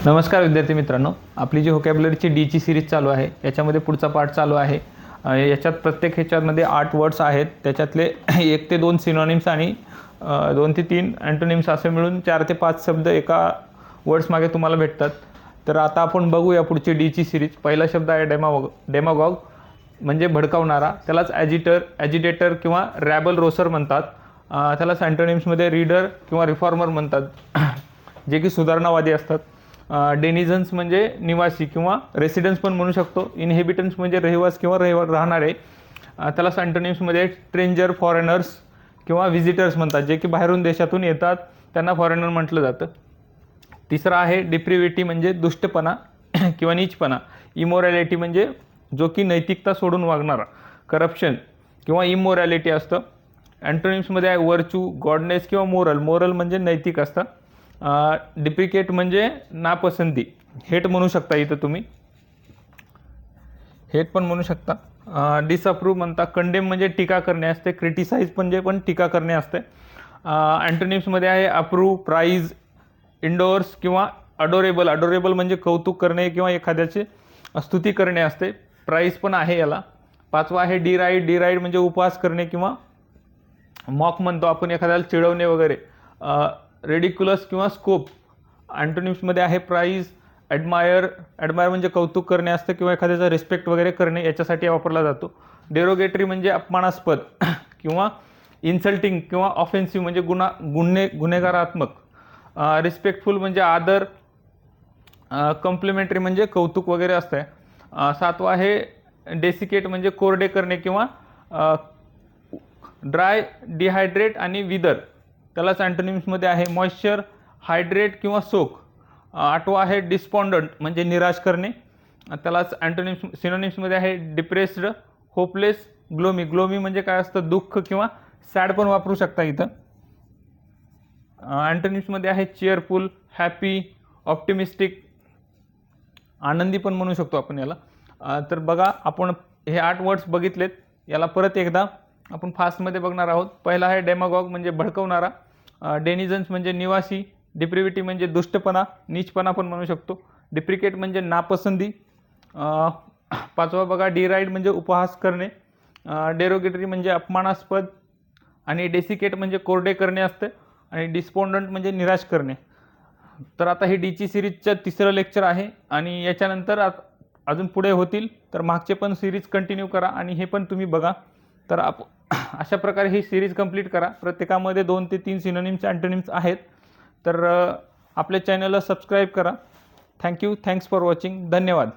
नमस्कार विद्यार्थी मित्रांनो, आपली जी व्होकॅब्युलरीची डीची सिरीज चालू आहे याच्यामध्ये पुढचा पार्ट चालू आहे। याच्यात प्रत्येक ह्याच्यामध्ये 8 वर्ड्स आहेत, त्याच्यातले 1 ते 2 सिनोनिम्स आणि 2 ते 3 अँटोनिम्स असे मिळून 4 ते 5 शब्द एका वर्ड्स मागे तुम्हाला भेटतात। तर आता आपण बघूया पुढची डीची सिरीज। पहिला शब्द आहे डेमागॉग म्हणजे भडकावणारा, त्यालाच ॲजिटेटर किंवा रॅबल रोसर म्हणतात। त्यालाच अँटोनिम्समध्ये रीडर किंवा रिफॉर्मर म्हणतात जे की सुधारणावादी असतात। डेनिझन्स म्हणजे निवासी किंवा रेसिडेंट्स पण म्हणू शकतो। इनहेबिटन्स म्हणजे रहिवास किंवा राहणारे, त्याला अँटोनिम्समध्ये स्ट्रेंजर, फॉरेनर्स किंवा व्हिजिटर्स म्हणतात, जे की बाहेरून देशातून येतात त्यांना फॉरेनर म्हटलं जातं। तिसरा आहे डिप्रिव्हिटी म्हणजे दुष्टपणा किंवा नीचपणा। इमोरॅलिटी म्हणजे जो की नैतिकता सोडून वागणारा, करप्शन किंवा इमोरॅलिटी असतं। अँटोनिम्समध्ये आहे व्हर्च्यू, गॉडनेस किंवा मोरल म्हणजे नैतिक असतं। डिप्रिकेट म्हणजे नापसंती, हेट म्हणू शकता, इथं तुम्ही हेट पण म्हणू शकता। डिसअप्रूव्ह म्हणता, कंडेम म्हणजे टीका करणे असते, क्रिटिसाइज म्हणजे पण टीका करणे असते। अँटोनिम्समध्ये आहे अप्रूव्ह, प्राइज, इंडोर्स किंवा अडोरेबल म्हणजे कौतुक करणे किंवा एखाद्याचे स्तुती करणे असते, प्राइज पण आहे याला। पाचवा आहे डिराईड म्हणजे उपहास करणे किंवा मॉक म्हणतो आपण एखाद्याला चिडवणे वगैरे। रेडिक्युलस किंवा स्कोप अँटोनिम्समध्ये आहे प्राइज, ॲडमायर म्हणजे कौतुक करणे असतं किंवा एखाद्याचा रिस्पेक्ट वगैरे करणे, याच्यासाठी वापरला जातो। डेरोगेटरी म्हणजे अपमानास्पद किंवा इन्सल्टिंग किंवा ऑफेन्सिव्ह म्हणजे गुन्हेगारात्मक। रिस्पेक्टफुल म्हणजे आदर, कॉम्प्लिमेंटरी म्हणजे कौतुक वगैरे असतं। सातवा आहे डेसिकेट म्हणजे कोरडे करणे किंवा ड्राय, डिहायड्रेट आणि विदर, त्यालाच अँटोनिम्समध्ये आहे मॉइश्चर, हायड्रेट किंवा सोक। आठवा आहे डिस्पॉन्डंट म्हणजे निराश करणे, त्यालाच सिनोनिम्समध्ये आहे डिप्रेस्ड, होपलेस, ग्लोमी म्हणजे काय असतं, दुःख किंवा सॅड पण वापरू शकता इथं। अँटोनिम्समध्ये आहे चेअरफुल, हॅपी, ऑप्टिमिस्टिक, आनंदी पण म्हणू शकतो आपण याला। तर बघा, आपण हे 8 वर्ड्स बघितलेत, याला परत एकदा आपण फास्टमध्ये बघणार आहोत। पहिला आहे डेमागॉग म्हणजे भडकवणारा, डेनिझन्स म्हणजे निवासी, डिप्रिव्हिटी म्हणजे दुष्टपणा, नीचपणा पण म्हणू शकतो, डिप्रिकेट म्हणजे नापसंती। पाचवा बघा डिराईड म्हणजे उपहास करणे, डेरोगेटरी म्हणजे अपमानास्पद, आणि डेसिकेट म्हणजे कोरडे करणे असते, आणि डिस्पॉन्डंट म्हणजे निराश करणे। तर आता ही डीची सिरीजचं तिसरं लेक्चर आहे आणि याच्यानंतर अजून पुढे होतील, तर मागचे पण सिरीज कंटिन्यू करा आणि हे पण तुम्ही बघा। तर अशा प्रकारे ही सिरीज कंप्लीट करा। प्रत्येकामध्ये 2 ते 3 सिनोनिम्स, अँटोनिम्स आहेत। तर आपल्या चॅनलला सबस्क्राईब करा। थँक्यू, थँक्स फॉर वॉचिंग, धन्यवाद।